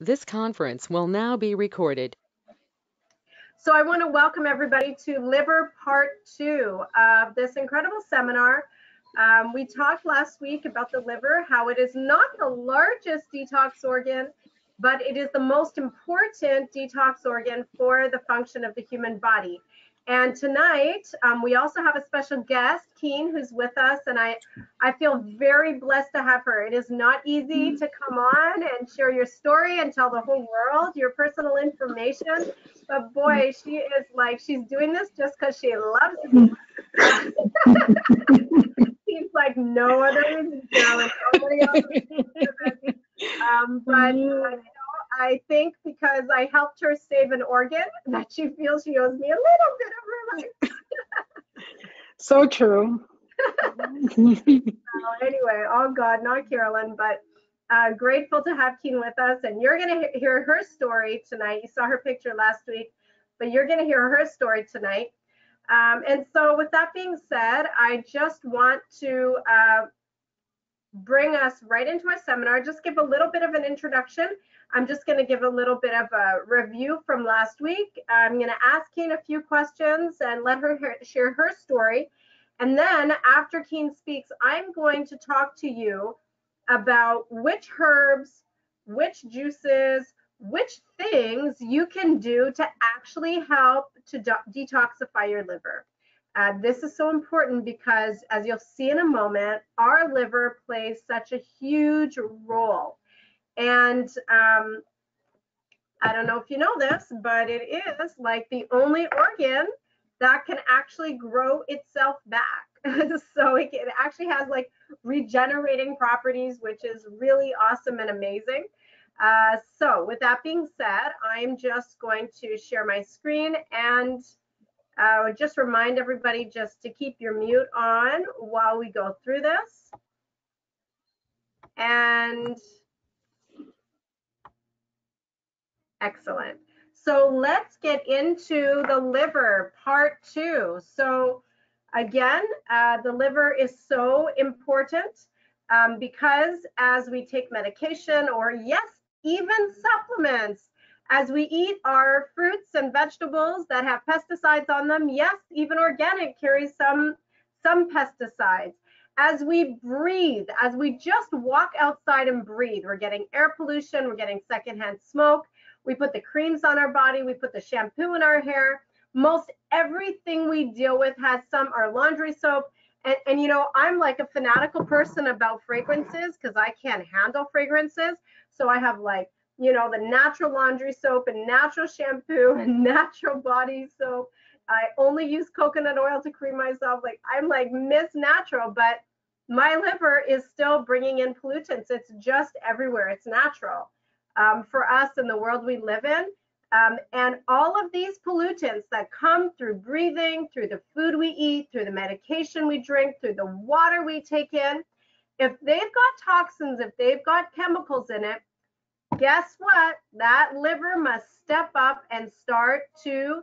This conference will now be recorded. So I want to welcome everybody to Liver Part 2 of this incredible seminar. We talked last week about the liver, how it is not the largest detox organ, but it is the most important detox organ for the function of the human body. And tonight, we also have a special guest, KEENE, who's with us, and I feel very blessed to have her. It is not easy to come on and share your story and tell the whole world your personal information, but boy, she is like, she's doing this just because she loves it. Seems like no other reason, Carolyn. Nobody else but I think because I helped her save an organ, that she feels she owes me a little bit of her life. So true. Anyway, oh God, not Carolyn, but grateful to have KEENE with us. And you're going to hear her story tonight. You saw her picture last week, but you're going to hear her story tonight. And so with that being said, I just want to bring us right into our seminar, just give a little bit of an introduction. I'm just going to give a little bit of a review from last week. I'm going to ask KEENE a few questions and let her share her story. And then after KEENE speaks, I'm going to talk to you about which herbs, which juices, which things you can do to actually help to detoxify your liver. This is so important because, as you'll see in a moment, our liver plays such a huge role. And I don't know if you know this, but it is like the only organ that can actually grow itself back. So it actually has like regenerating properties, which is really awesome and amazing. So with that being said, I'm just going to share my screen and just remind everybody just to keep your mute on while we go through this. And excellent. So let's get into the liver, part 2. So again, the liver is so important because as we take medication, or yes, even supplements, as we eat our fruits and vegetables that have pesticides on them, yes, even organic carries some pesticides. As we breathe, as we just walk outside and breathe, we're getting air pollution, we're getting secondhand smoke. We put the creams on our body, we put the shampoo in our hair. Most everything we deal with has our laundry soap. And you know, I'm like a fanatical person about fragrances because I can't handle fragrances. So I have like, you know, the natural laundry soap and natural shampoo and natural body soap. I only use coconut oil to cream myself. Like I'm like Miss Natural, but my liver is still bringing in pollutants. It's just everywhere. It's natural for us in the world we live in. And all of these pollutants that come through breathing, through the food we eat, through the medication we drink, through the water we take in, if they've got toxins, if they've got chemicals in it, guess what? That liver must step up and start to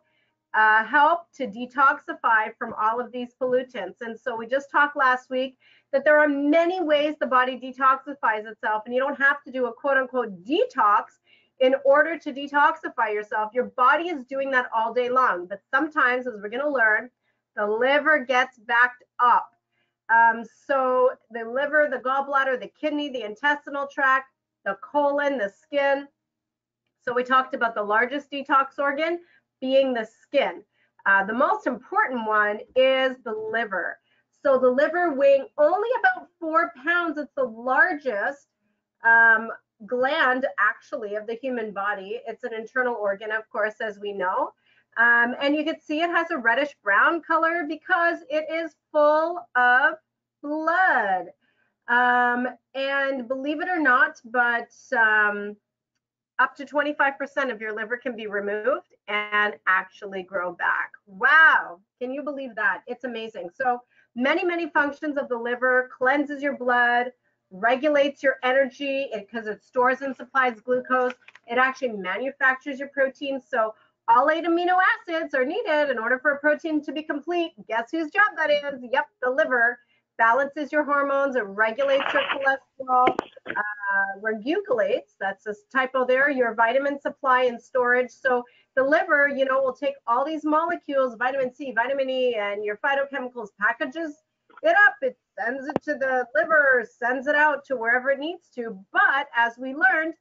help to detoxify from all of these pollutants. And so we just talked last week that there are many ways the body detoxifies itself, and you don't have to do a quote unquote detox in order to detoxify yourself. Your body is doing that all day long, but sometimes, as we're going to learn, the liver gets backed up. So the liver, the gallbladder, the kidney, the intestinal tract, the colon, the skin. So we talked about the largest detox organ being the skin. The most important one is the liver. So the liver, weighing only about 4 pounds, it's the largest gland actually of the human body. It's an internal organ, of course, as we know. And you can see it has a reddish brown color because it is full of blood. And believe it or not, but up to 25% of your liver can be removed and actually grow back. Wow, can you believe that? It's amazing. So many functions of the liver: cleanses your blood, regulates your energy because it stores and supplies glucose. It actually manufactures your protein. So all 8 amino acids are needed in order for a protein to be complete. Guess whose job that is? Yep, the liver. balances your hormones, it regulates your cholesterol, regulates, that's a typo there, your vitamin supply and storage. So the liver, will take all these molecules, vitamin C, vitamin E, and your phytochemicals, packages it up, it sends it to the liver, sends it out to wherever it needs to. But as we learned,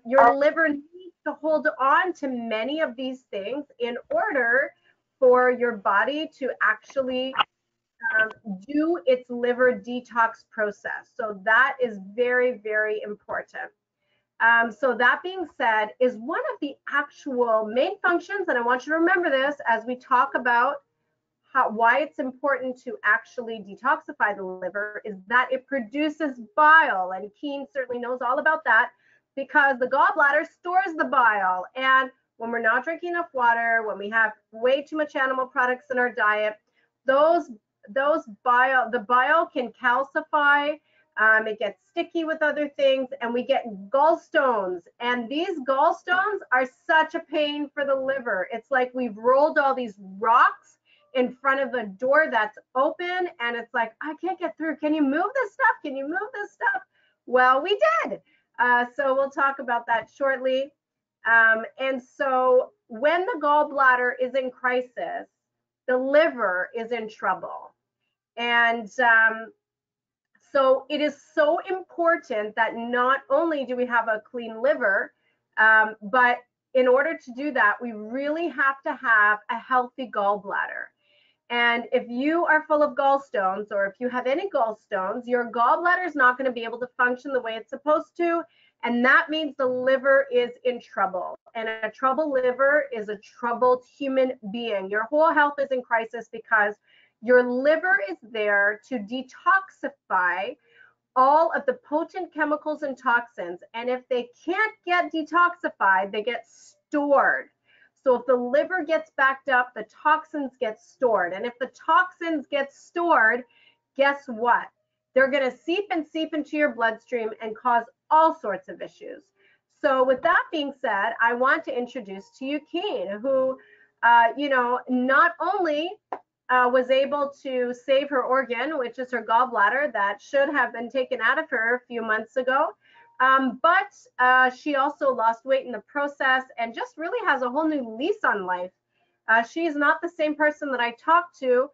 your liver needs to hold on to many of these things in order for your body to actually do its liver detox process. So that is very, very important. So that being said, is one of the actual main functions, and I want you to remember this as we talk about why it's important to actually detoxify the liver, is that it produces bile, and Keene certainly knows all about that, because the gallbladder stores the bile. And when we're not drinking enough water, when we have way too much animal products in our diet, the bile can calcify, it gets sticky with other things, and we get gallstones. And these gallstones are such a pain for the liver. It's like we've rolled all these rocks in front of the door that's open, and it's like, I can't get through. Can you move this stuff? Can you move this stuff? Well, we did. So we'll talk about that shortly. And so when the gallbladder is in crisis, the liver is in trouble. And so it is so important that not only do we have a clean liver, but in order to do that, we really have to have a healthy gallbladder. And if you are full of gallstones, or if you have any gallstones, your gallbladder is not going to be able to function the way it's supposed to. And that means the liver is in trouble. And a troubled liver is a troubled human being. Your whole health is in crisis because your liver is there to detoxify all of the potent chemicals and toxins. And if they can't get detoxified, they get stored. So if the liver gets backed up, the toxins get stored. And if the toxins get stored, guess what? They're going to seep into your bloodstream and cause all sorts of issues. So with that being said, I want to introduce to you Keene, who, not only was able to save her organ, which is her gallbladder that should have been taken out of her a few months ago, but she also lost weight in the process and just really has a whole new lease on life. She's not the same person that I talked to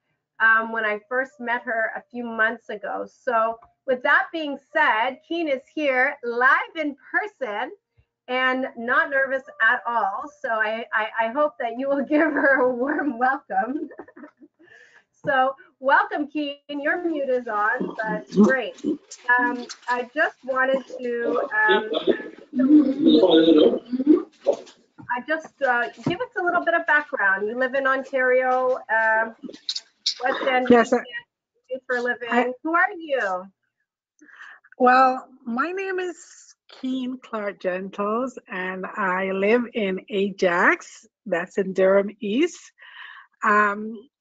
when I first met her a few months ago. So with that being said, Keene is here live in person and not nervous at all. So I hope that you will give her a warm welcome. So welcome, Keene. Your mute is on, but great. I just wanted to give us a little bit of background. You live in Ontario, West End. Yes, for a living. Who are you? well, my name is Keene Clark Gentles, and I live in Ajax, that's in Durham East.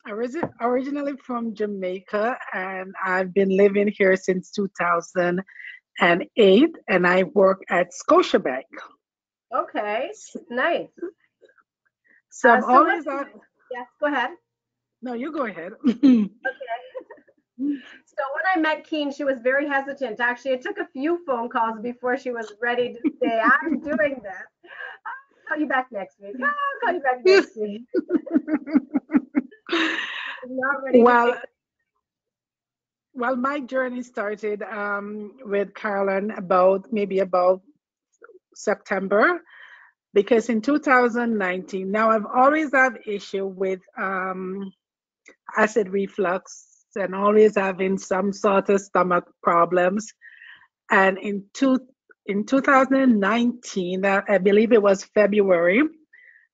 Originally from Jamaica, and I've been living here since 2008, and I work at Scotiabank. Okay, nice. So I'm always yes, go ahead. No, you go ahead. Okay. So when I met Keene, she was very hesitant. Actually, it took a few phone calls before she was ready to say, I'm doing this. I'll call you back next week. I'll call you back next week. Not ready well, my journey started with Carolyn about September, because in 2019, now I've always had issue with acid reflux and always having some sort of stomach problems. And in 2019, I believe it was February,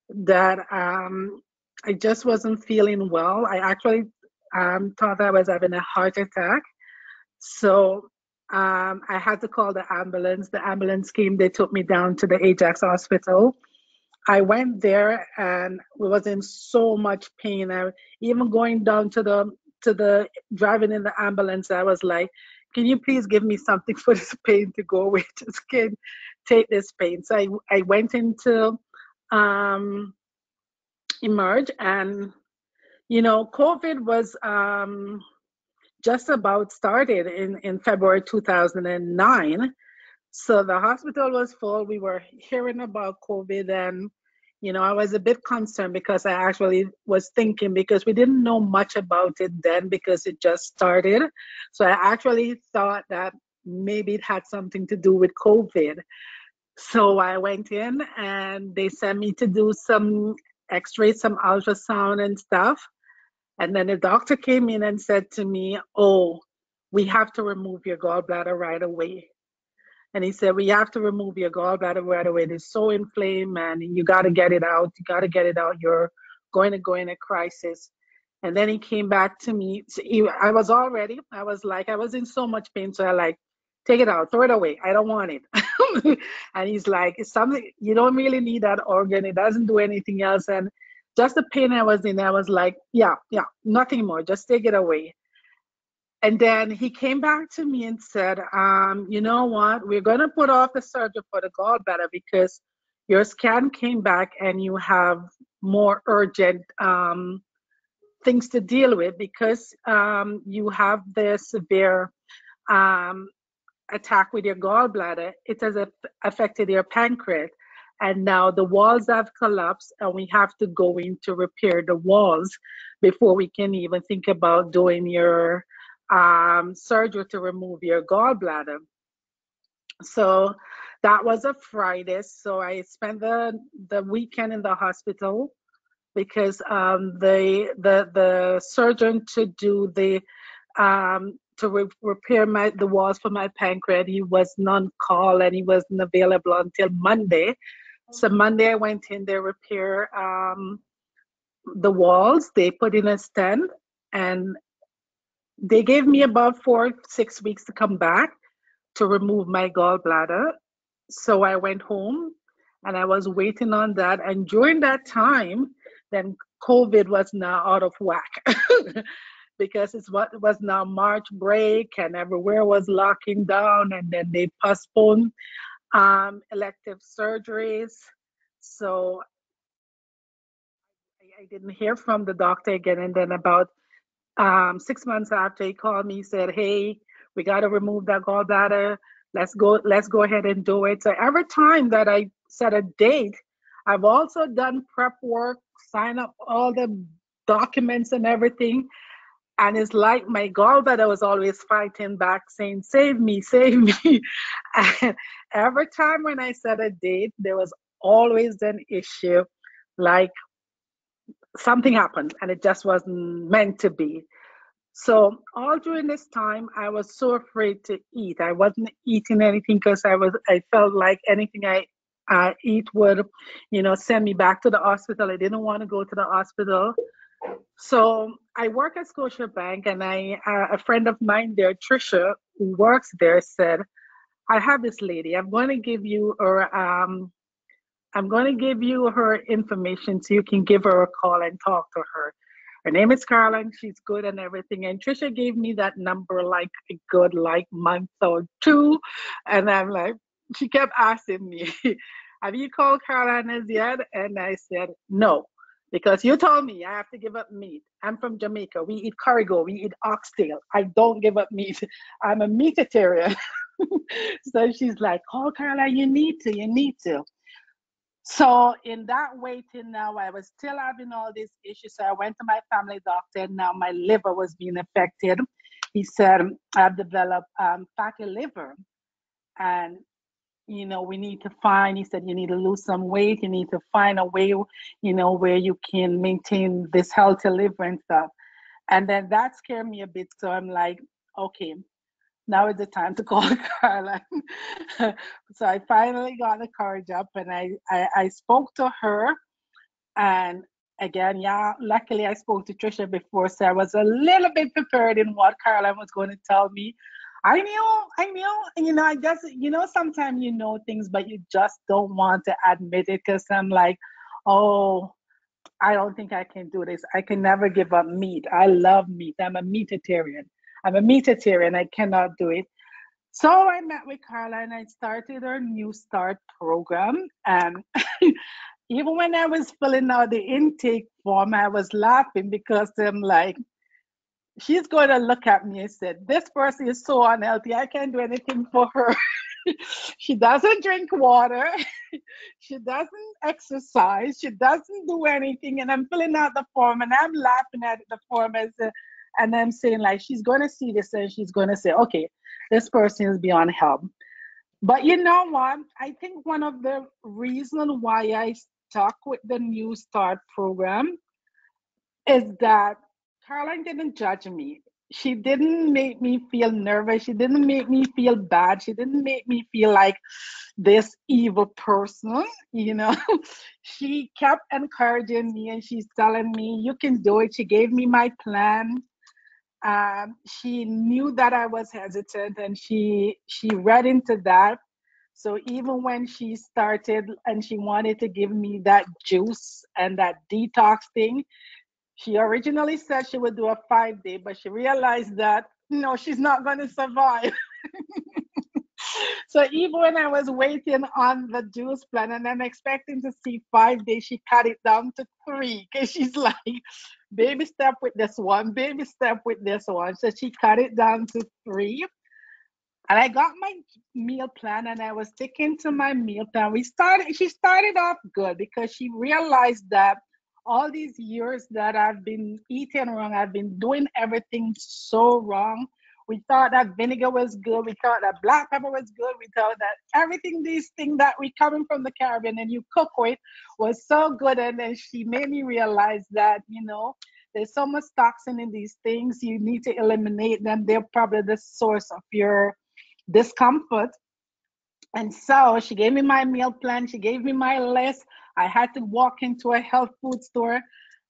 that I just wasn't feeling well. I actually thought I was having a heart attack. So I had to call the ambulance. The ambulance came, they took me down to the Ajax hospital. I went there and was in so much pain. Even going down to the driving in the ambulance, I was like, can you please give me something for this pain to go away? Just can't take this pain. So I went into Emerge, and COVID was just about started in February 2009. So the hospital was full. We were hearing about COVID, and I was a bit concerned because I actually was thinking, because we didn't know much about it then because it just started. So I actually thought that maybe it had something to do with COVID. So I went in and they sent me to do some x-rays, some ultrasound and stuff. And then the doctor came in and said to me, "Oh, we have to remove your gallbladder right away." And he said, "We have to remove your gallbladder right away. It's so inflamed and you got to get it out. You got to get it out. You're going to go in a crisis." And then he came back to me. I was I was in so much pain. So I like, "Take it out, throw it away. I don't want it." And he's like, "It's something, you don't really need that organ. It doesn't do anything else." And just the pain I was in, I was like, yeah, nothing more. Just take it away. And then he came back to me and said, "You know what? We're going to put off the surgery for the gallbladder because your scan came back and you have more urgent things to deal with because you have the severe um, attack with your gallbladder. It has affected your pancreas. And now the walls have collapsed and we have to go in to repair the walls before we can even think about doing your surgery to remove your gallbladder." So that was a Friday. So I spent the weekend in the hospital because the surgeon to do the repair the walls for my pancreas, he was non-call and he wasn't available until Monday. So Monday I went in, they repair the walls, they put in a stent, and they gave me about 4-6 weeks to come back to remove my gallbladder. So I went home and I was waiting on that. And during that time, then COVID was now out of whack because it was now March break and everywhere was locking down. And then they postponed elective surgeries. So I didn't hear from the doctor again. And then about 6 months after, he called me, he said, "Hey, we got to remove that gallbladder. Let's go ahead and do it." So every time that I set a date, I've also done prep work, sign up all the documents and everything. And it's like my gallbladder was always fighting back, saying, "Save me, save me." And every time when I set a date, there was always an issue, like something happened and it just wasn't meant to be. So all during this time, I was so afraid to eat. I wasn't eating anything because I felt like anything I eat would, send me back to the hospital. I didn't want to go to the hospital. So I work at Scotiabank, and a friend of mine there, Trisha, who works there, said, "I have this lady. I'm going to give you her information so you can give her a call and talk to her. Her name is Caroline. She's good and everything." And Trisha gave me that number like a good month or two. And I'm like, she kept asking me, "Have you called Caroline as yet?" And I said, "No, because you told me I have to give up meat. I'm from Jamaica. We eat cargo. We eat oxtail. I don't give up meat. I'm a meatitarian." So she's like, "Call Caroline. You need to. You need to." So in that waiting now, I was still having all these issues. So I went to my family doctor, and now my liver was being affected. He said, "I've developed fatty liver. And, we need to find," he said, "you need to lose some weight. You need to find a way, where you can maintain this healthy liver and stuff." And then that scared me a bit. So I'm like, okay, now is the time to call Carla. So I finally got the courage up and I spoke to her. And again, yeah, luckily I spoke to Trisha before, so I was a little bit prepared in what Caroline was going to tell me. I knew, I just, sometimes you know things, but you just don't want to admit it because I'm like, oh, I don't think I can do this. I can never give up meat. I love meat. I'm a meatitarian. I cannot do it. So I met with Carla and I started our New Start program. And even when I was filling out the intake form, I was laughing because I'm like, she's going to look at me and said, this person is so unhealthy. I can't do anything for her. She doesn't drink water. She doesn't exercise. She doesn't do anything. And I'm filling out the form and I'm laughing at the form and I'm saying like, she's going to see this and she's going to say, okay, this person is beyond help. But you know what? I think one of the reasons why I stuck with the New Start program is that Caroline didn't judge me. She didn't make me feel nervous. She didn't make me feel bad. She didn't make me feel like this evil person. She kept encouraging me and she's telling me, you can do it. She gave me my plan. She knew that I was hesitant and she read into that. So even when she started and she wanted to give me that juice and that detox thing, she originally said she would do a 5 day, but she realized that no, she's not going to survive. So even when I was waiting on the juice plan and I'm expecting to see 5 days, she cut it down to 3 because she's like, baby step with this one, baby step with this one. So she cut it down to 3. And I got my meal plan and I was sticking to my meal plan. She started off good because she realized that all these years that I've been eating wrong, I've been doing everything so wrong. We thought that vinegar was good. We thought that black pepper was good. We thought that everything, these things that we coming from the Caribbean and you cook with was so good. And then she made me realize that, there's so much toxin in these things. You need to eliminate them. They're probably the source of your discomfort. And so she gave me my meal plan. She gave me my list. I had to walk into a health food store.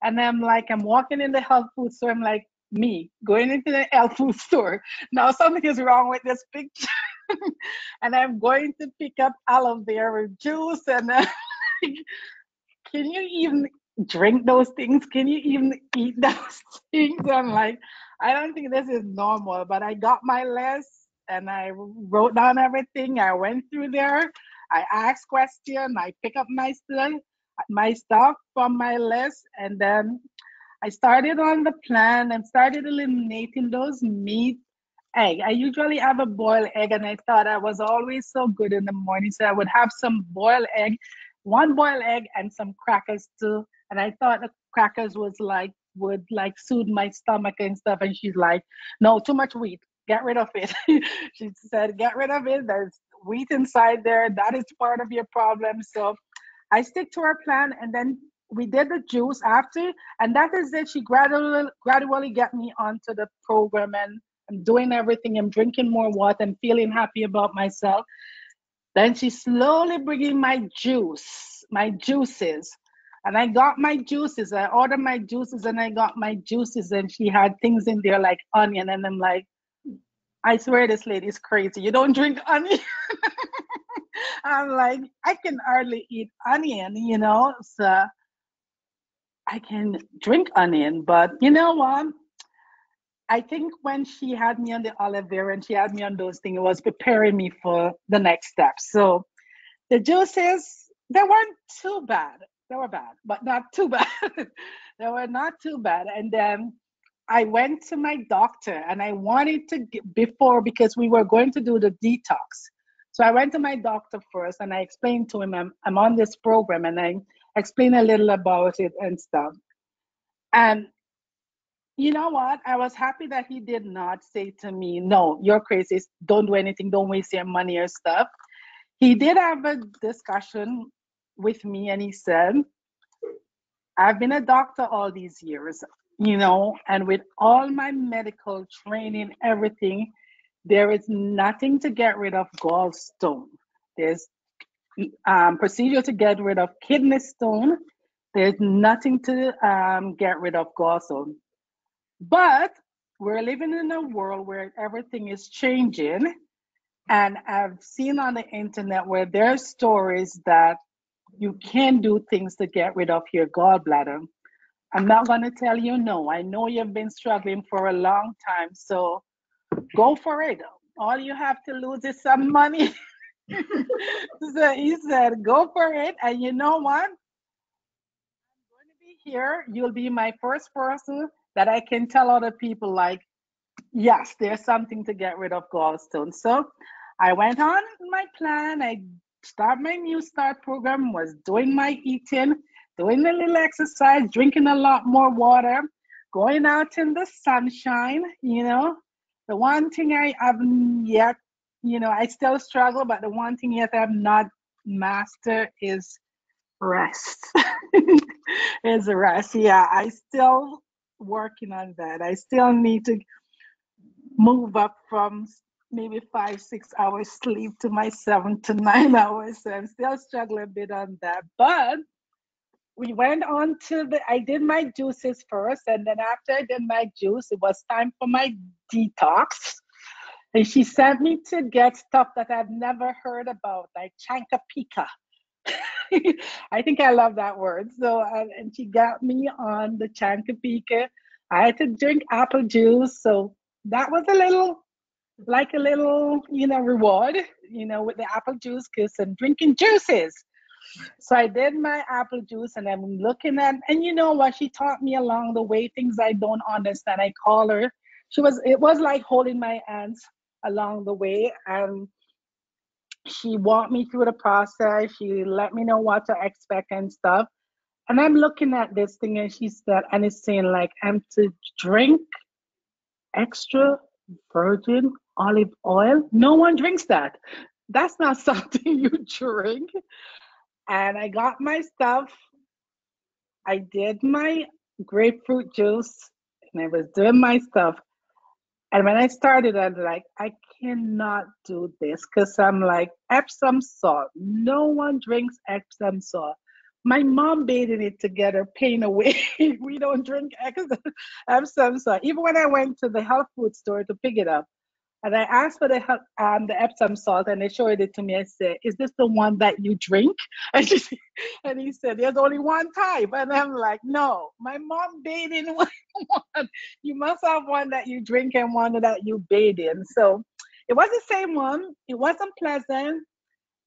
And I'm walking in the health food store. I'm like, me going into the health food store. Now something is wrong with this picture. And I'm going to pick up aloe vera juice. And can you even drink those things? Can you even eat those things? I'm like, I don't think this is normal. But I got my list and I wrote down everything. I went through there. I asked questions. I pick up my stuff from my list, and then I started on the plan and started eliminating those meat. Egg. I usually have a boiled egg, and I thought I was always so good in the morning. So I would have some boiled egg, one boiled egg, and some crackers too. And I thought the crackers would like soothe my stomach and stuff. And she's like, "No, too much wheat. Get rid of it." She said, "Get rid of it. There's wheat inside there. That is part of your problem." So I stick to her plan, and then we did the juice after, and that is it. She gradually got me onto the program, and I'm doing everything. I'm drinking more water. I'm feeling happy about myself. Then she slowly bringing my juices. And I got my juices. I ordered my juices and I got my juices. And she had things in there like onion. And I'm like, I swear this lady is crazy. You don't drink onion? I'm like, I can hardly eat onion. So I can drink onion. But you know what? I think when she had me on the olive vera and she had me on those things, it was preparing me for the next step. So the juices, they weren't too bad. They were bad, but not too bad. They were not too bad. And then I went to my doctor and I wanted to get before because we were going to do the detox. So I went to my doctor first and I explained to him I'm on this program and I explained a little about it and stuff. And you know what? I was happy that he did not say to me, no, you're crazy. Don't do anything. Don't waste your money or stuff. He did have a discussion with me and he said, I've been a doctor all these years, and with all my medical training, everything, there is nothing to get rid of gallstone. There's procedure to get rid of kidney stone. There's nothing to get rid of gallstone. But we're living in a world where everything is changing. And I've seen on the internet where there are stories that you can do things to get rid of your gallbladder. I'm not going to tell you no. I know you've been struggling for a long time. So go for it. All you have to lose is some money. So he said, go for it. And you know what? Going to be here. You'll be my first person that I can tell other people, like, yes, there's something to get rid of gallstones. So I went on my plan. I start my New Start program, was doing my eating, doing a little exercise, drinking a lot more water, going out in the sunshine, The one thing I haven't yet, I still struggle, but the one thing yet I've not mastered is rest. Is rest. Yeah, I still working on that. I still need to move up from maybe 5, 6 hours sleep to my 7 to 9 hours. So I'm still struggling a bit on that. But we went on to I did my juices first. And then after I did my juice, it was time for my detox. And she sent me to get stuff that I've never heard about, like CHANCA. I think I love that word. So, and she got me on the CHANCA. I had to drink apple juice. So that was a little, reward, with the apple juice because I'm drinking juices. So I did my apple juice and I'm looking at, and you know what? She taught me along the way things I don't understand. I call her. It was like holding my hands along the way. And she walked me through the process. She let me know what to expect and stuff. And I'm looking at this thing and she said, and it's saying like, I'm to drink extra virgin olive oil. No one drinks that. That's not something you drink. And I got my stuff. I did my grapefruit juice and I was doing my stuff. And when I started, I was like, I cannot do this because I'm like, Epsom salt. No one drinks Epsom salt. My mom made it to get her pain away. We don't drink Epsom salt. Even when I went to the health food store to pick it up, and I asked for the Epsom salt, and they showed it to me. I said, "Is this the one that you drink?" And he said, "There's only one type." And I'm like, "No, my mom bathed in one. You must have one that you drink and one that you bathe in." So it was the same one. It wasn't pleasant.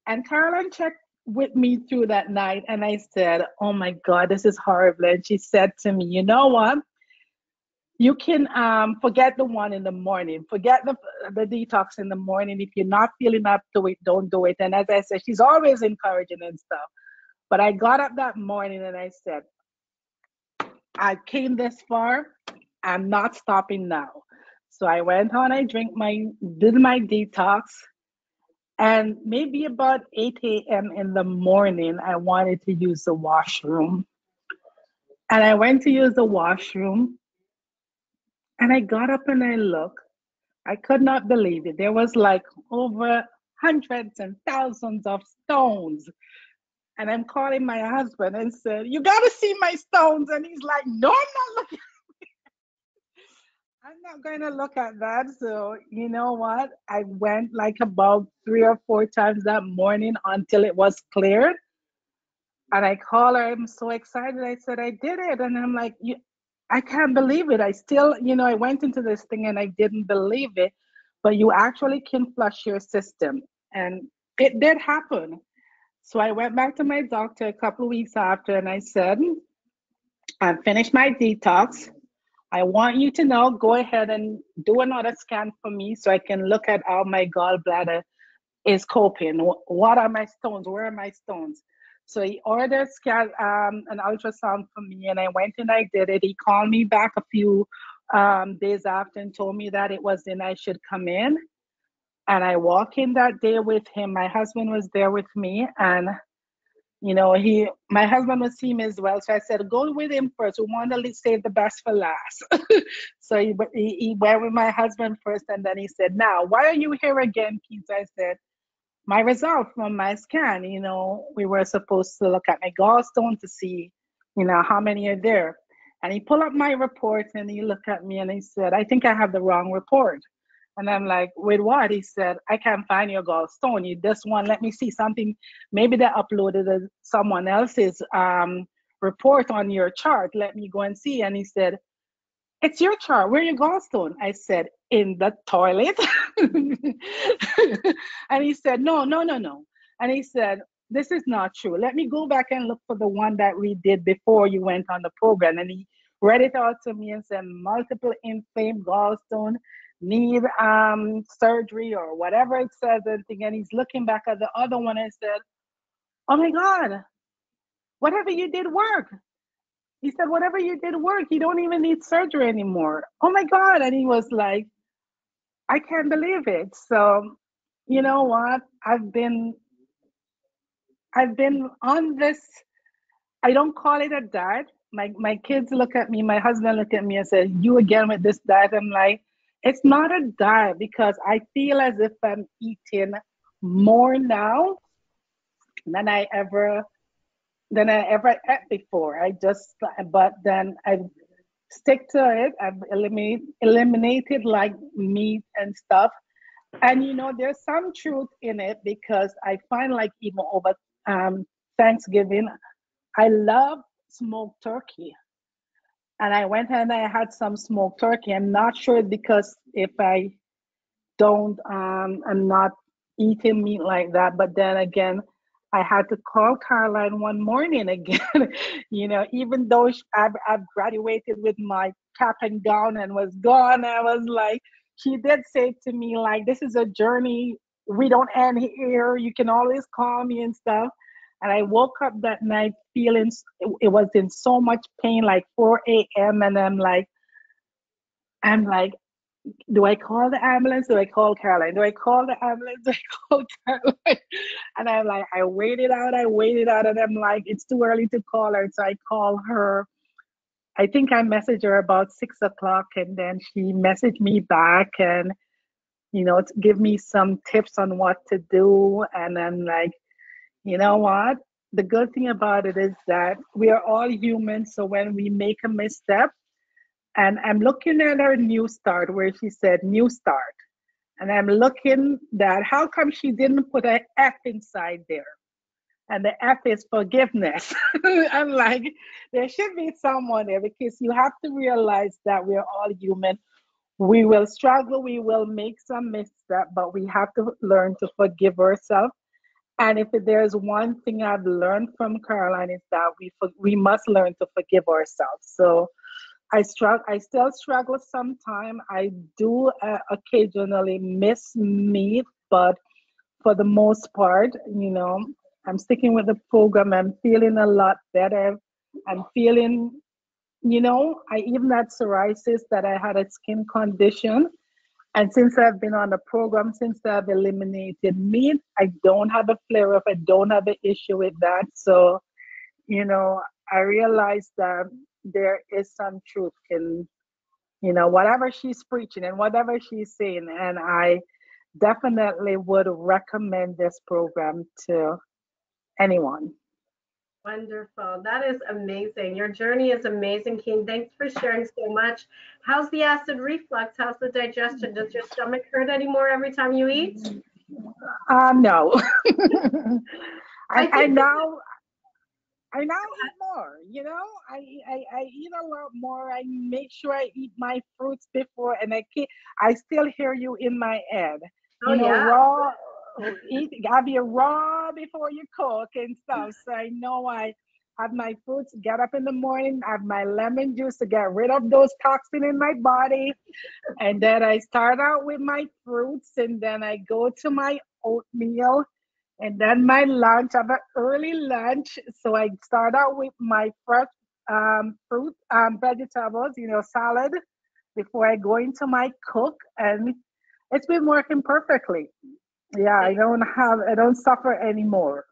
And Caroline checked with me through that night, and I said, "Oh my God, this is horrible." And she said to me, "You know what? You can forget the one in the morning. Forget the detox in the morning. If you're not feeling up to it, don't do it." And as I said, she's always encouraging and stuff. But I got up that morning and I said, I came this far. I'm not stopping now. So I went on, did my detox. And maybe about 8 a.m. in the morning, I wanted to use the washroom. And I went to use the washroom. And I got up and I looked. I could not believe it. There was like over hundreds and thousands of stones. And I'm calling my husband and said, "You got to see my stones." And he's like, "No, I'm not looking. I'm not going to look at that." So you know what? I went like about 3 or 4 times that morning until it was cleared. And I called her. I'm so excited. I said, "I did it." And I'm like, I can't believe it. I still, I went into this thing and I didn't believe it. But you actually can flush your system. And it did happen. So I went back to my doctor a couple of weeks after and I said, "I finished my detox. I want you to know, go ahead and do another scan for me so I can look at how my gallbladder is coping. What are my stones? Where are my stones?" So he ordered an ultrasound for me, and I went and I did it. He called me back a few days after and told me that it was in. I should come in. And I walked in that day with him. My husband was there with me, and my husband was him as well. So I said, "Go with him first. We want to save the best for last." So he went with my husband first, and then he said, "Now, why are you here again, Keith?" I said, "My result from my scan, we were supposed to look at my gallstone to see, how many are there." And he pulled up my report and he looked at me and he said, "I think I have the wrong report." And I'm like, "With what?" He said, "I can't find your gallstone. You this one, let me see something. Maybe they uploaded someone else's report on your chart. Let me go and see." And he said, "It's your chart. Where your gallstone?" I said, "In the toilet." And he said, "No, no, no, no." And he said, "This is not true. Let me go back and look for the one that we did before you went on the program." And he read it out to me and said multiple inflamed gallstone, need surgery or whatever it says and thing. And he's looking back at the other one and said, "Oh my God, whatever you did work." He said, "Whatever you did work. You don't even need surgery anymore." Oh my God. And he was like, "I can't believe it." So, you know what? I've been on this. I don't call it a diet. My kids look at me, my husband look at me and said, "You again with this diet." I'm like, it's not a diet because I feel as if I'm eating more now than I ever ate before. But then I stick to it. I've eliminated like meat and stuff. And there's some truth in it because I find like even over Thanksgiving, I love smoked turkey. And I went and I had some smoked turkey. I'm not sure because if don't I'm not eating meat like that. But then again, I had to call Caroline one morning again. Even though I've graduated with my cap and gown and was gone, I was like, she did say to me like, "This is a journey. We don't end here. You can always call me and stuff." And I woke up that night feeling it was in so much pain, like 4 a.m. And I'm like, do I call the ambulance? Do I call Caroline? Do I call the ambulance? Do I call Caroline? And I'm like, I waited out, and I'm like, it's too early to call her. So I call her. I think I messaged her about 6 o'clock, and then she messaged me back and, to give me some tips on what to do. And I'm like, you know what? The good thing about it is that we are all human. So when we make a misstep, and I'm looking at her new start where she said new start. And I'm looking that how come she didn't put an F inside there? And the F is forgiveness. I'm like, there should be someone there because you have to realize that we're all human. We will struggle, we will make some misstep, but we have to learn to forgive ourselves. And if there's one thing I've learned from Caroline is that we must learn to forgive ourselves. So I still struggle sometimes. I do occasionally miss meat, but for the most part, I'm sticking with the program. I'm feeling a lot better. I'm feeling, I even had psoriasis that I had a skin condition. And since I've been on the program, since I've eliminated meat, I don't have a flare up. I don't have an issue with that. So, I realized that there is some truth in, whatever she's preaching and whatever she's saying. And I definitely would recommend this program to anyone. Wonderful. That is amazing. Your journey is amazing, Keene. Thanks for sharing so much. How's the acid reflux? How's the digestion? Does your stomach hurt anymore every time you eat? No. I I think now I now eat more, I eat a lot more. I make sure I eat my fruits before, and I still hear you in my head. oh yeah. Raw, have you raw before you cook and stuff. So I know I have my fruits, get up in the morning, have my lemon juice to get rid of those toxins in my body. And then I start out with my fruits, and then I go to my oatmeal, and then my lunch. I have an early lunch, so I start out with my fresh fruit, vegetables, salad, before I go into my cook, and it's been working perfectly. Yeah, I don't suffer anymore.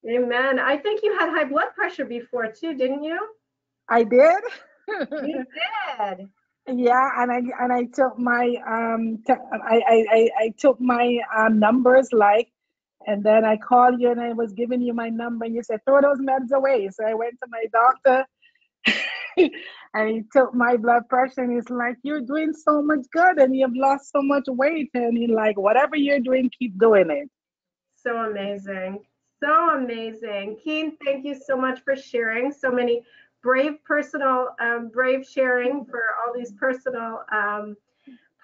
Amen. I think you had high blood pressure before too, didn't you? I did. You did. Yeah, and I took my I took my numbers, like, and then I called you and I was giving you my number and you said throw those meds away. So I went to my doctor and he took my blood pressure and he's like, "You're doing so much good and you've lost so much weight." And he's like, "Whatever you're doing, keep doing it." So amazing. So amazing. Keene, thank you so much for sharing so many brave sharing for all these personal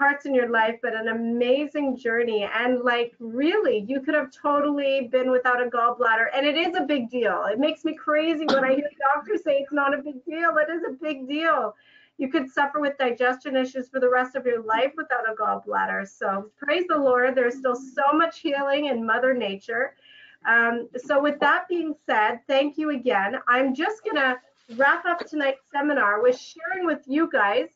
parts in your life, but an amazing journey. And like, really, you could have totally been without a gallbladder. And it is a big deal. It makes me crazy when I hear doctors say it's not a big deal. It is a big deal. You could suffer with digestion issues for the rest of your life without a gallbladder. So praise the Lord. There's still so much healing in Mother Nature. So with that being said, thank you again. I'm just going to wrap up tonight's seminar with sharing with you guys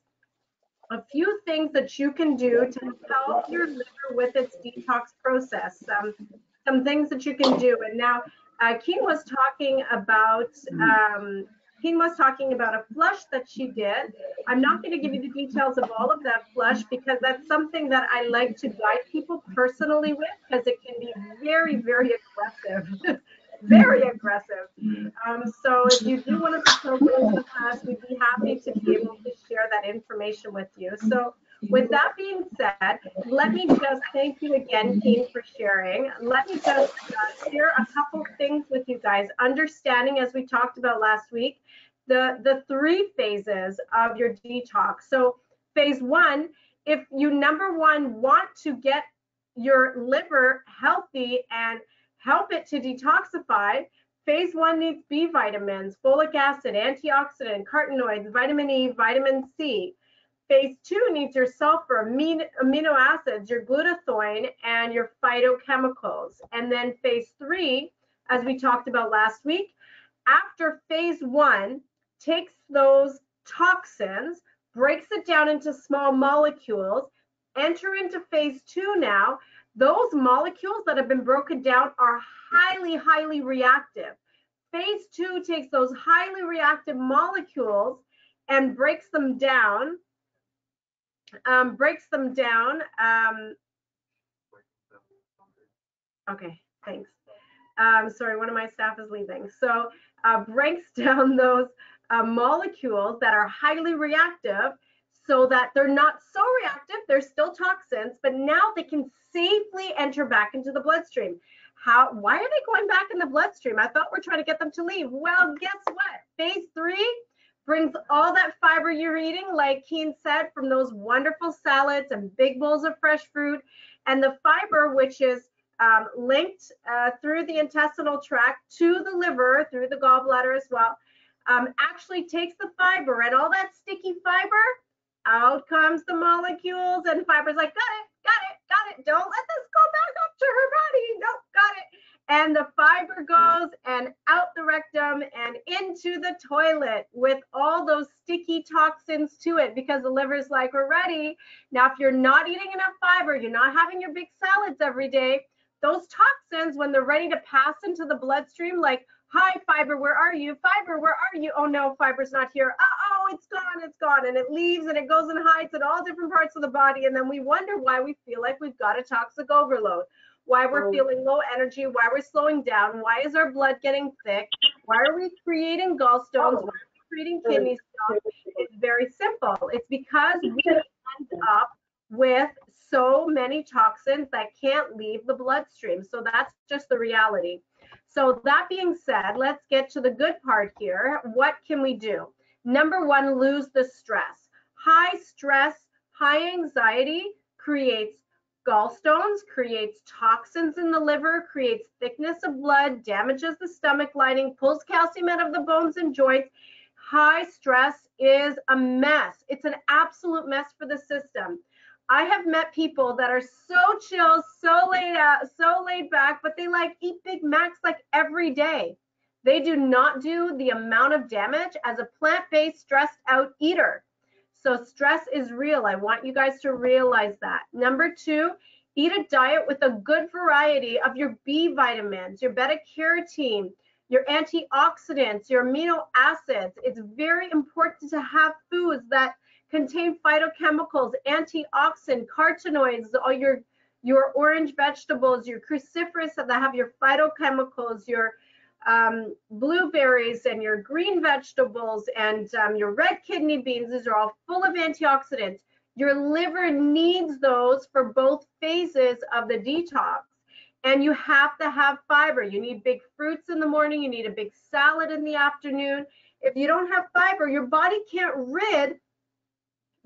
a few things that you can do to help your liver with its detox process. Some things that you can do. And now, Keene was talking about a flush that she did. I'm not going to give you the details of all of that flush because that's something that I like to guide people personally with because it can be very, very aggressive. Very aggressive. So if you do want to participate with us, we'd be happy to be able to share that information with you. So with that being said, let me just thank you again, Keene, for sharing. Let me just share a couple things with you guys, understanding, as we talked about last week, the 3 phases of your detox. So phase 1, if you, number 1, want to get your liver healthy and help it to detoxify, phase 1 needs B vitamins, folic acid, antioxidant, carotenoids, vitamin E, vitamin C. Phase 2 needs your sulfur, amino acids, your glutathione, and your phytochemicals. And then phase 3, as we talked about last week, after phase 1, takes those toxins, breaks it down into small molecules, enter into phase 2 now. Those molecules that have been broken down are highly, highly reactive. Phase 2 takes those highly reactive molecules and breaks them down. Okay, thanks. Sorry, one of my staff is leaving. So breaks down those molecules that are highly reactive so that they're not so reactive, they're still toxins, but now they can safely enter back into the bloodstream. Why are they going back in the bloodstream? I thought we're trying to get them to leave. Well, guess what? Phase 3 brings all that fiber you're eating, like Keene said, from those wonderful salads and big bowls of fresh fruit, and the fiber, which is linked through the intestinal tract to the liver, through the gallbladder as well, actually takes the fiber and all that sticky fiber, out comes the molecules, and fiber's like, got it, don't let this go back up to her body, nope, got it. And the fiber goes and out the rectum and into the toilet with all those sticky toxins to it because the liver's like, we're ready. Now, if you're not eating enough fiber, you're not having your big salads every day, those toxins, when they're ready to pass into the bloodstream, like, hi, fiber, where are you? Fiber, where are you? Oh, no, fiber's not here. Uh-oh, it's gone. And it leaves and it goes and hides in all different parts of the body. And then we wonder why we feel like we've got a toxic overload, why we're feeling low energy, why we're slowing down, why is our blood getting thick, why are we creating gallstones, why are we creating kidney stones? It's very simple. It's because we end up with so many toxins that can't leave the bloodstream. So that's just the reality. So that being said, let's get to the good part here. What can we do? Number 1, lose the stress. High stress, high anxiety creates gallstones, creates toxins in the liver, creates thickness of blood, damages the stomach lining, pulls calcium out of the bones and joints. High stress is a mess. It's an absolute mess for the system. I have met people that are so chill, so laid back, but they like eat Big Macs like every day. They do not do the amount of damage as a plant-based, stressed out eater. So stress is real. I want you guys to realize that. Number 2, eat a diet with a good variety of your B vitamins, your beta-carotene, your antioxidants, your amino acids. It's very important to have foods that contain phytochemicals, antioxidants, carotenoids, all your orange vegetables, your cruciferous that have your phytochemicals, your blueberries and your green vegetables and your red kidney beans. These are all full of antioxidants. Your liver needs those for both phases of the detox. And you have to have fiber. You need big fruits in the morning. You need a big salad in the afternoon. If you don't have fiber, your body can't rid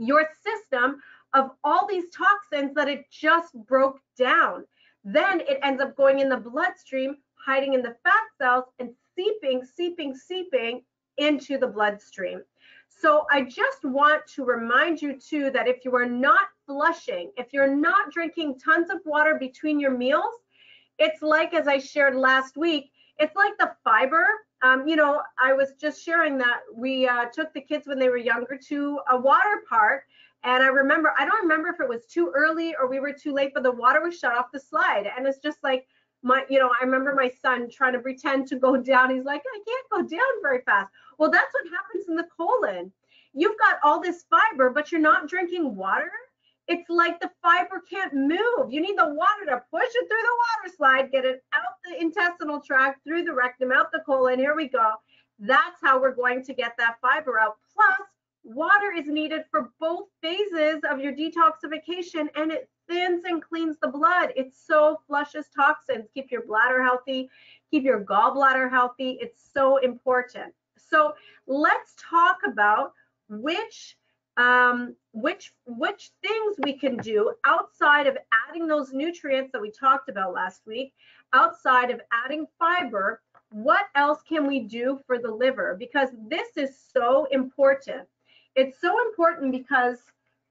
your system of all these toxins that it just broke down. Then it ends up going in the bloodstream, hiding in the fat cells, and seeping into the bloodstream. So I just want to remind you too that if you are not flushing, if you're not drinking tons of water between your meals, it's like, as I shared last week, it's like the fiber. You know, I was just sharing that we took the kids when they were younger to a water park. And I don't remember if it was too early or we were too late, but the water was shut off the slide. And it's just like, I remember my son trying to pretend to go down. He's like, I can't go down very fast. Well, that's what happens in the colon. You've got all this fiber, but you're not drinking water. It's like the fiber can't move. You need the water to push it through the water slide, get it out the intestinal tract, through the rectum, out the colon. Here we go. That's how we're going to get that fiber out. Plus, water is needed for both phases of your detoxification, and it thins and cleans the blood. It so flushes toxins. Keep your bladder healthy, keep your gallbladder healthy. It's so important. So let's talk about which things we can do outside of adding those nutrients that we talked about last week, outside of adding fiber. What else can we do for the liver? Because this is so important. It's so important because,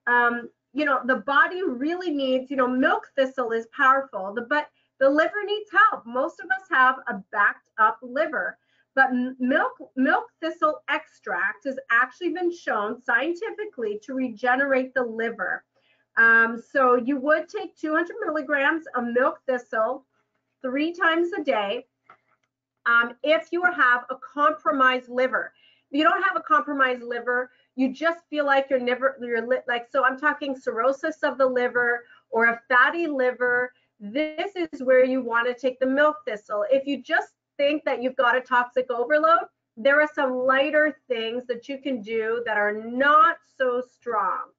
the body really needs, milk thistle is powerful, but the liver needs help. Most of us have a backed up liver. But milk thistle extract has actually been shown scientifically to regenerate the liver. So you would take 200 milligrams of milk thistle 3 times a day if you have a compromised liver. If you don't have a compromised liver, you just feel like so I'm talking cirrhosis of the liver or a fatty liver. This is where you want to take the milk thistle. If you just think that you've got a toxic overload, there are some lighter things that you can do that are not so strong.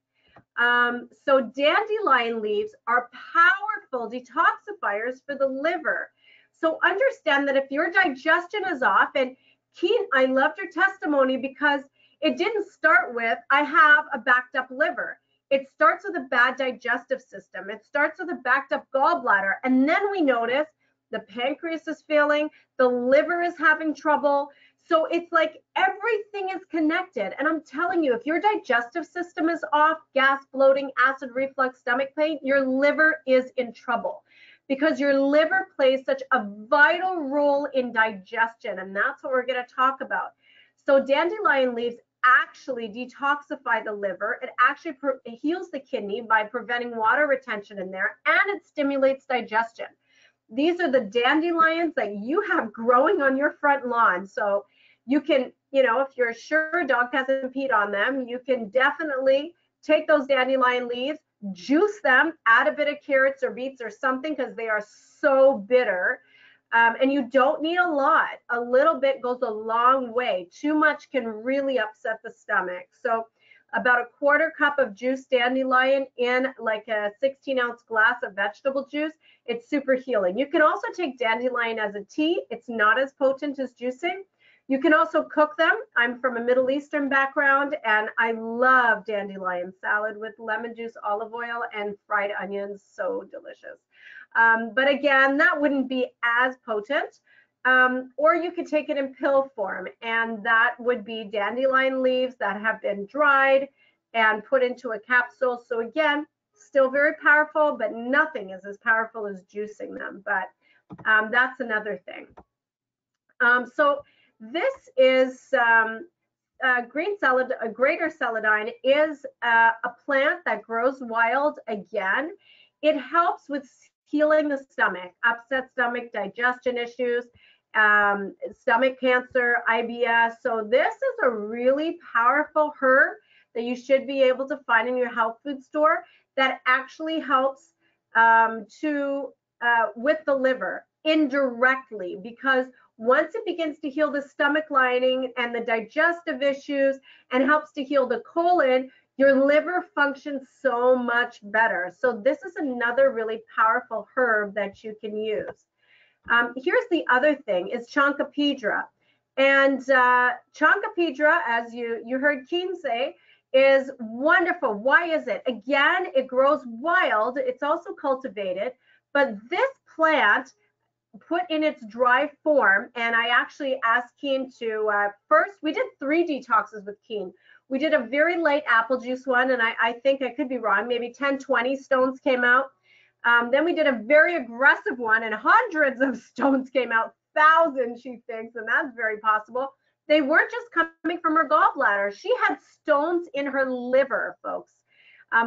So dandelion leaves are powerful detoxifiers for the liver. So understand that if your digestion is off, and Keene, I loved your testimony because it didn't start with, I have a backed up liver. It starts with a bad digestive system. It starts with a backed up gallbladder. And then we notice the pancreas is failing, the liver is having trouble. So it's like everything is connected. And I'm telling you, if your digestive system is off, gas, bloating, acid reflux, stomach pain, your liver is in trouble because your liver plays such a vital role in digestion. And that's what we're going to talk about. So dandelion leaves actually detoxify the liver. It actually heals the kidney by preventing water retention in there, and it stimulates digestion. These are the dandelions that you have growing on your front lawn. So you can, if you're sure a dog hasn't peed on them, you can definitely take those dandelion leaves, juice them, add a bit of carrots or beets or something because they are so bitter. And you don't need a lot. A little bit goes a long way. Too much can really upset the stomach. So about a 1/4 cup of juiced dandelion in like a 16-ounce glass of vegetable juice. It's super healing. You can also take dandelion as a tea. It's not as potent as juicing. You can also cook them. I'm from a Middle Eastern background, and I love dandelion salad with lemon juice, olive oil, and fried onions. So delicious. But again, that wouldn't be as potent. Or you could take it in pill form, and that would be dandelion leaves that have been dried and put into a capsule. So again, still very powerful, but nothing is as powerful as juicing them. But that's another thing. So this is greater celandine is a plant that grows wild again. It helps with healing the stomach, upset stomach, digestion issues, stomach cancer, IBS. So this is a really powerful herb that you should be able to find in your health food store that actually helps with the liver indirectly, because once it begins to heal the stomach lining and the digestive issues and helps to heal the colon, your liver functions so much better. So this is another really powerful herb that you can use. Here's the other thing is CHANCA. And CHANCA, as you heard Keene say, is wonderful. Why is it? Again, it grows wild. It's also cultivated, but this plant put in its dry form, and I actually asked Keene to, first, we did 3 detoxes with Keene. We did a very light apple juice one, and I think I could be wrong, maybe 10, 20 stones came out. Then we did a very aggressive one, and hundreds of stones came out, thousands, she thinks, and that's very possible. They weren't just coming from her gallbladder. She had stones in her liver, folks.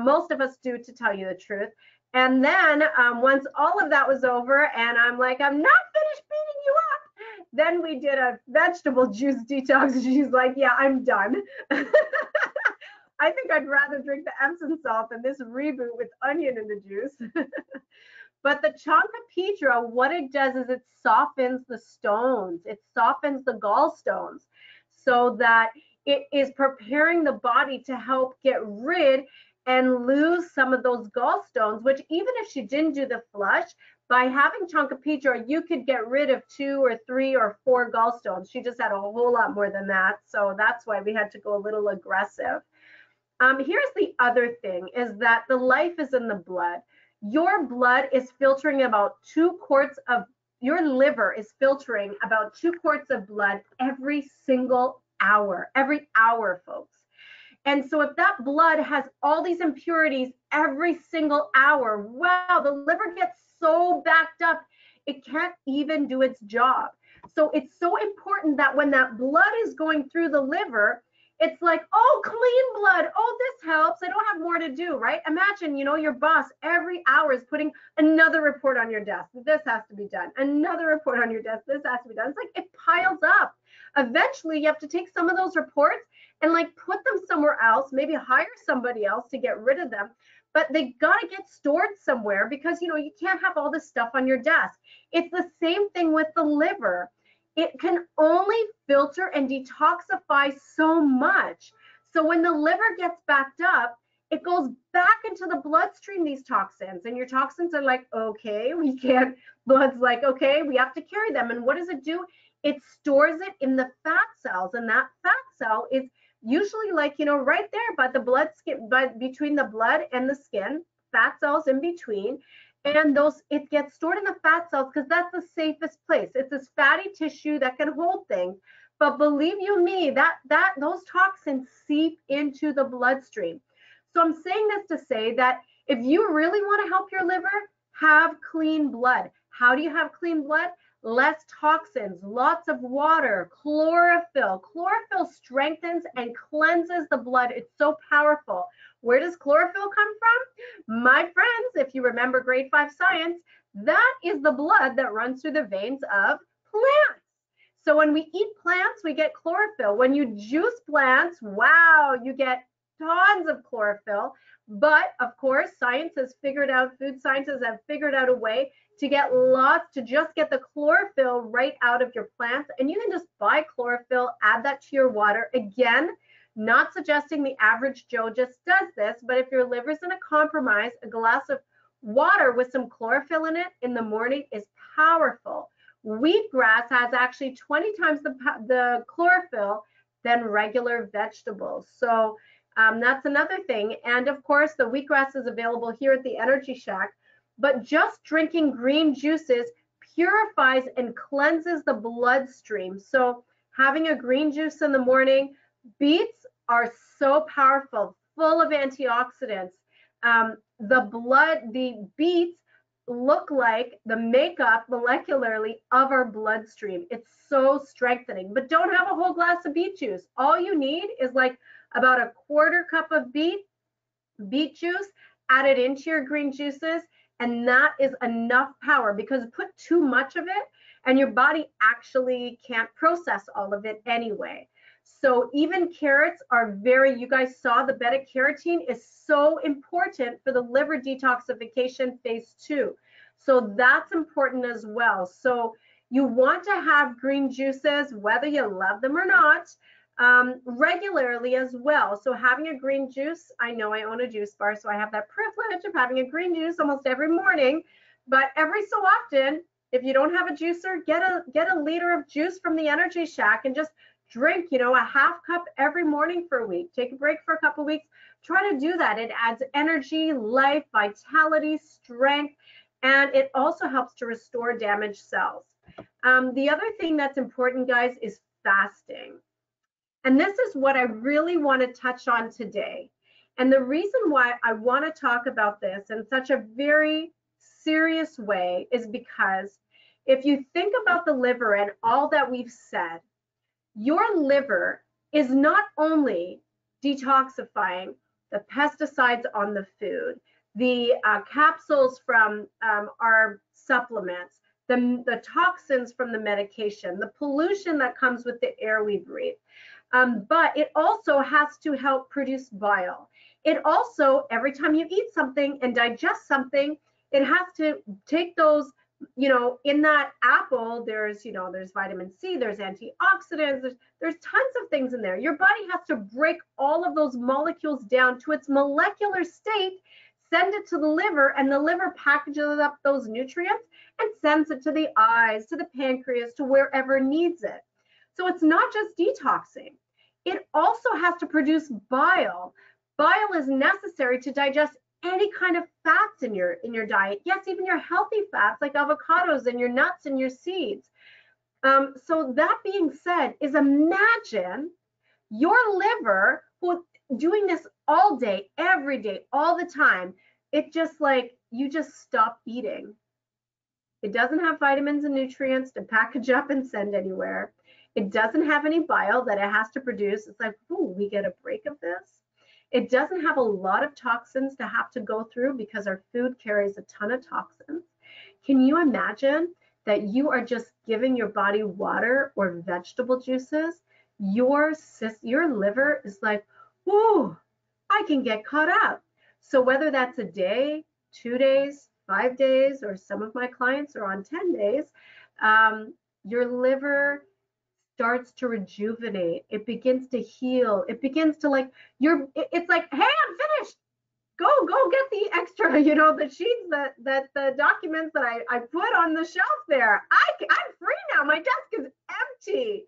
Most of us do, to tell you the truth. And then once all of that was over, and I'm like, I'm not finished beating you up, then we did a vegetable juice detox. She's like, yeah, I'm done. I think I'd rather drink the Epsom salt than this reboot with onion in the juice. But the CHANCA PEIDRA, what it does is it softens the stones. It softens the gallstones so that it is preparing the body to help get rid and lose some of those gallstones, which even if she didn't do the flush, by having CHANCA PEIDRA, you could get rid of 2 or 3 or 4 gallstones. She just had a whole lot more than that. So that's why we had to go a little aggressive. Here's the other thing, is that the life is in the blood. Your blood is filtering about 2 quarts of, your liver is filtering about 2 quarts of blood every single hour, folks. And so if that blood has all these impurities every single hour, wow, the liver gets so backed up, it can't even do its job. So it's so important that when that blood is going through the liver, it's like, oh, clean blood. Oh, this helps. I don't have more to do, right? Imagine, you know, your boss every hour is putting another report on your desk. This has to be done. Another report on your desk. This has to be done. It's like it piles up. Eventually, you have to take some of those reports and like put them somewhere else, maybe hire somebody else to get rid of them. But they got to get stored somewhere because, you know, you can't have all this stuff on your desk. It's the same thing with the liver. It can only filter and detoxify so much. So when the liver gets backed up, it goes back into the bloodstream, these toxins, and your toxins are like, okay, we can't, blood's like, okay, we have to carry them. And what does it do? It stores it in the fat cells, and that fat cell is usually like, you know, right there by the blood skin, between the blood and the skin, fat cells in between. And those, it gets stored in the fat cells because that's the safest place. It's this fatty tissue that can hold things. But believe you me, those toxins seep into the bloodstream. So I'm saying this to say that if you really want to help your liver, have clean blood. How do you have clean blood? Less toxins, lots of water, chlorophyll. Chlorophyll strengthens and cleanses the blood. It's so powerful. Where does chlorophyll come from? My friends, if you remember grade 5 science, that is the blood that runs through the veins of plants. So when we eat plants, we get chlorophyll. When you juice plants, wow, you get tons of chlorophyll. But of course, science has figured out, food scientists have figured out a way to get lots, to just get the chlorophyll right out of your plants. And you can just buy chlorophyll, add that to your water. Again, not suggesting the average Joe just does this, but if your liver's in a compromise, a glass of water with some chlorophyll in it in the morning is powerful. Wheatgrass has actually 20 times the chlorophyll than regular vegetables. So that's another thing. And of course, the wheatgrass is available here at the Energy Shack, but just drinking green juices purifies and cleanses the bloodstream. So having a green juice in the morning, beets are so powerful, full of antioxidants. The beets look like the makeup molecularly of our bloodstream. It's so strengthening, but don't have a whole glass of beet juice. All you need is like about a quarter cup of beet juice, add it into your green juices, and that is enough power, because put too much of it and your body actually can't process all of it anyway. So even carrots are very, you guys saw the beta carotene is so important for the liver detoxification phase 2. So that's important as well. So you want to have green juices, whether you love them or not, regularly as well. So having a green juice, I know I own a juice bar, so I have that privilege of having a green juice almost every morning, but every so often, if you don't have a juicer, get a liter of juice from the Energy Shack and just drink, you know, a half cup every morning for a week. Take a break for a couple weeks. Try to do that. It adds energy, life, vitality, strength, and it also helps to restore damaged cells. The other thing that's important, guys, is fasting. And this is what I really want to touch on today. And the reason why I want to talk about this in such a very serious way is because if you think about the liver and all that we've said, your liver is not only detoxifying the pesticides on the food, the capsules from our supplements, the toxins from the medication, the pollution that comes with the air we breathe. But it also has to help produce bile. It also, every time you eat something and digest something, it has to take those, you know, in that apple, there's, you know, there's vitamin C, there's antioxidants, there's tons of things in there. Your body has to break all of those molecules down to its molecular state, send it to the liver, and the liver packages up those nutrients and sends it to the eyes, to the pancreas, to wherever needs it. So it's not just detoxing. It also has to produce bile. Bile is necessary to digest any kind of fats in your diet. Yes, even your healthy fats like avocados and your nuts and your seeds. So that being said, is imagine your liver who doing this all day, every day, all the time. It just like you just stop eating. It doesn't have vitamins and nutrients to package up and send anywhere. It doesn't have any bile that it has to produce. It's like, ooh, we get a break of this. It doesn't have a lot of toxins to have to go through because our food carries a ton of toxins. Can you imagine that you are just giving your body water or vegetable juices? Your liver is like, ooh, I can get caught up. So whether that's a day, 2 days, 5 days, or some of my clients are on 10 days, your liver starts to rejuvenate. It begins to heal. It begins to like, it's like, hey, I'm finished. Go get the extra, you know, the sheets the documents that I put on the shelf there. I'm free now. My desk is empty.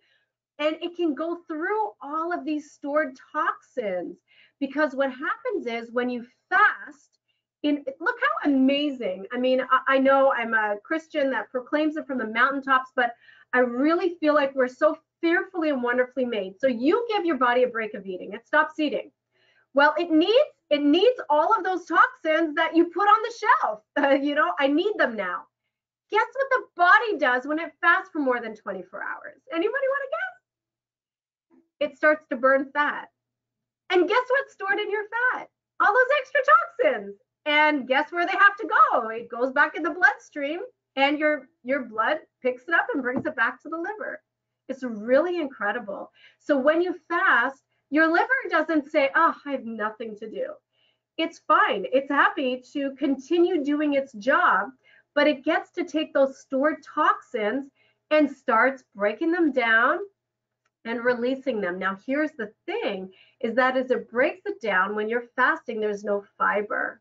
And it can go through all of these stored toxins, because what happens is when you fast, look how amazing. I mean, I know I'm a Christian that proclaims it from the mountaintops, but I really feel like we're so fearfully and wonderfully made. So you give your body a break of eating. It stops eating. Well, it needs all of those toxins that you put on the shelf. You know, I need them now. Guess what the body does when it fasts for more than 24 hours? Anybody want to guess? It starts to burn fat. And guess what's stored in your fat? All those extra toxins. And guess where they have to go? It goes back in the bloodstream, and your blood picks it up and brings it back to the liver. It's really incredible. So when you fast, your liver doesn't say, oh, I have nothing to do. It's fine. It's happy to continue doing its job, but it gets to take those stored toxins and starts breaking them down and releasing them. Now, here's the thing, is that as it breaks it down, when you're fasting, there's no fiber.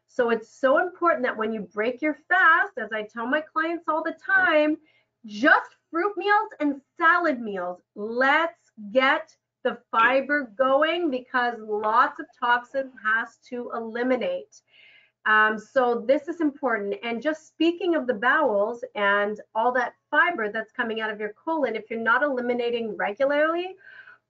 So it's so important that when you break your fast, as I tell my clients all the time, just fruit meals and salad meals. Let's get the fiber going, because lots of toxins has to eliminate. So this is important. And just speaking of the bowels and all that fiber that's coming out of your colon, if you're not eliminating regularly,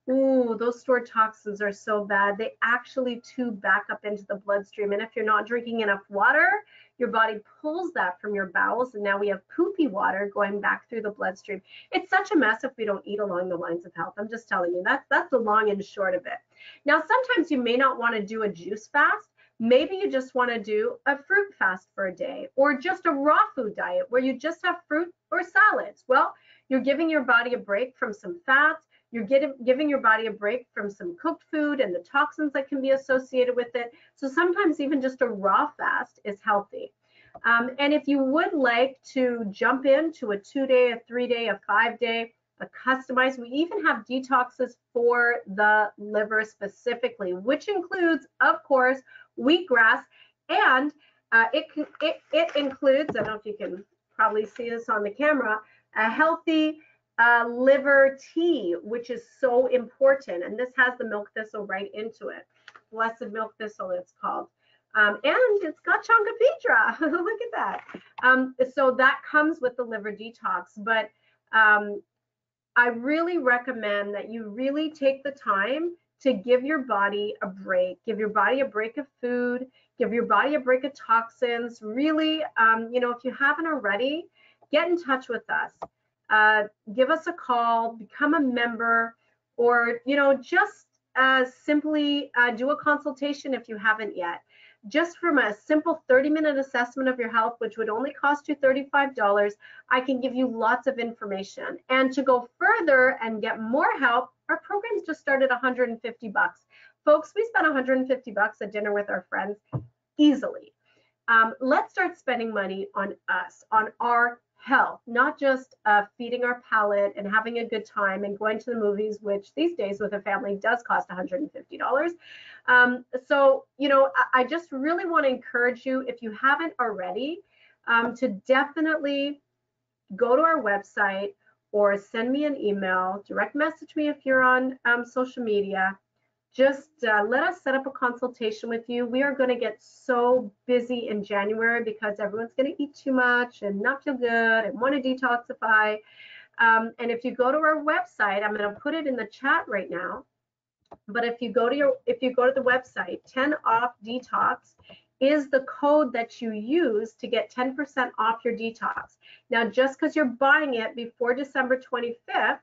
ooh, those stored toxins are so bad. They actually tube back up into the bloodstream. And if you're not drinking enough water, your body pulls that from your bowels, and now we have poopy water going back through the bloodstream. It's such a mess if we don't eat along the lines of health. I'm just telling you, that's the long and short of it. Now, sometimes you may not want to do a juice fast. Maybe you just want to do a fruit fast for a day, or just a raw food diet where you just have fruit or salads. Well, you're giving your body a break from some fats. You're giving your body a break from some cooked food and the toxins that can be associated with it. So sometimes even just a raw fast is healthy. And if you would like to jump into a 2-day, a 3-day, a 5-day, a customized, we even have detoxes for the liver specifically, which includes, of course, wheatgrass, and it includes, I don't know if you can probably see this on the camera, a healthy liver tea, which is so important. And this has the milk thistle right into it. Blessed milk thistle, it's called. And it's got CHANCA PEIDRA. Look at that. So that comes with the liver detox. But I really recommend that you really take the time to give your body a break. Give your body a break of food. Give your body a break of toxins. Really, if you haven't already, get in touch with us. Give us a call, become a member, or, just simply do a consultation if you haven't yet. Just from a simple 30-minute assessment of your health, which would only cost you $35, I can give you lots of information. And to go further and get more help, our programs just start at $150. Folks, we spent $150 at dinner with our friends easily. Let's start spending money on us, on our health, not just feeding our palate and having a good time and going to the movies, which these days with a family does cost $150. So, I just really want to encourage you, if you haven't already, to definitely go to our website or send me an email, direct message me if you're on social media. Just let us set up a consultation with you. We are going to get so busy in January because everyone's going to eat too much and not feel good and want to detoxify. And if you go to our website, I'm going to put it in the chat right now. But if you go to the website, 10 off detox is the code that you use to get 10% off your detox. Now, just because you're buying it before December 25th,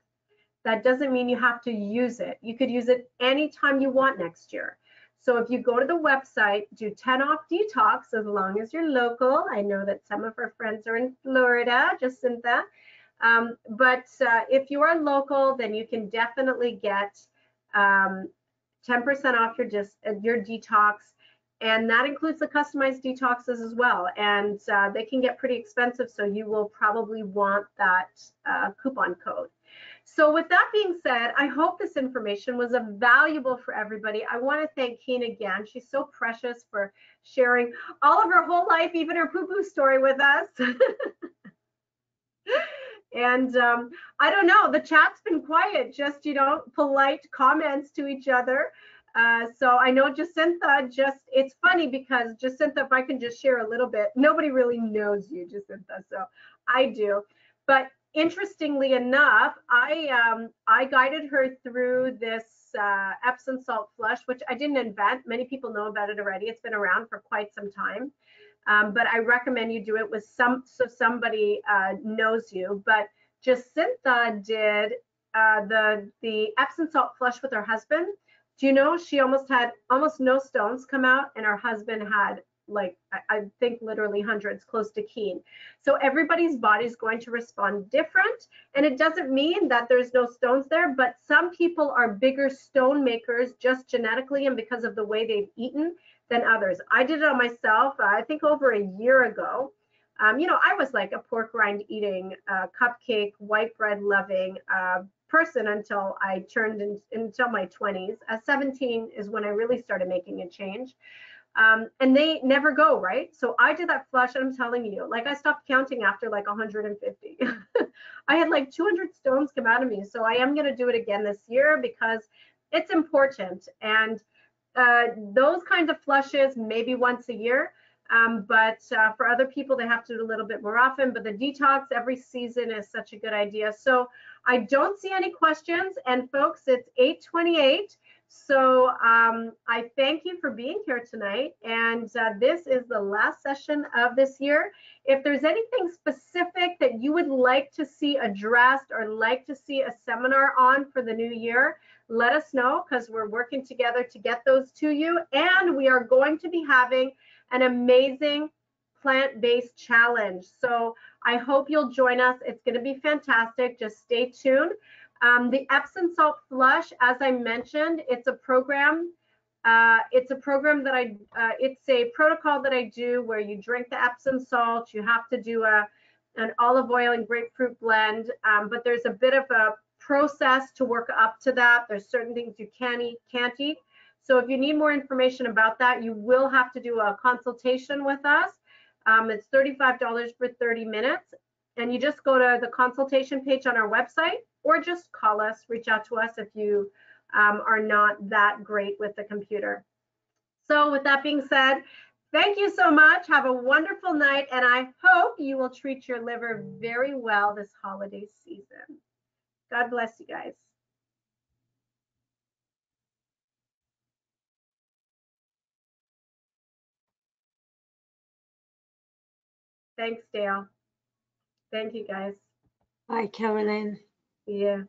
that doesn't mean you have to use it. You could use it anytime you want next year. So if you go to the website, do 10 off detox as long as you're local. I know that some of our friends are in Florida, Jacinta. But if you are local, then you can definitely get 10% off your detox. And that includes the customized detoxes as well. And they can get pretty expensive, so you will probably want that coupon code. So with that being said, I hope this information was valuable for everybody. I want to thank KEENE again. She's so precious for sharing all of her whole life, even her poo-poo story with us. And I don't know, the chat's been quiet, just, polite comments to each other. So I know Jacinta, it's funny because Jacinta, if I can just share a little bit, nobody really knows you, Jacinta, so I do. But interestingly enough, I guided her through this Epsom salt flush, which I didn't invent. Many people know about it already. It's been around for quite some time. But I recommend you do it with so somebody knows you. But Jacinta did the Epsom salt flush with her husband. Do you know she had almost no stones come out, and her husband had, like, I think literally hundreds, close to KEENE. So everybody's body is going to respond different. And it doesn't mean that there's no stones there, but some people are bigger stone makers just genetically and because of the way they've eaten than others. I did it on myself, I think over a year ago. I was like a pork rind eating, cupcake, white bread loving person until I turned until my 20s. At 17 is when I really started making a change. And they never go, right? So I did that flush, and I'm telling you, like, I stopped counting after like 150. I had like 200 stones come out of me. So I am going to do it again this year because it's important. And those kinds of flushes, maybe once a year. But for other people, they have to do it a little bit more often. But the detox every season is such a good idea. So I don't see any questions. And folks, it's 8:28. So I thank you for being here tonight. And this is the last session of this year. If there's anything specific that you would like to see addressed or like to see a seminar on for the new year, let us know, because we're working together to get those to you. And we are going to be having an amazing plant-based challenge. So I hope you'll join us. It's going to be fantastic. Just stay tuned. The Epsom salt flush, as I mentioned, it's a program. It's a protocol that I do where you drink the Epsom salt. You have to do an olive oil and grapefruit blend, but there's a bit of a process to work up to that. There's certain things you can't eat. So if you need more information about that, you will have to do a consultation with us. It's $35 for 30 minutes. And you just go to the consultation page on our website, or just call us, reach out to us if you are not that great with the computer. So with that being said, thank you so much. Have a wonderful night, and I hope you will treat your liver very well this holiday season. God bless you guys. Thanks, Dale. Thank you, guys. Bye, Caroline. Yeah.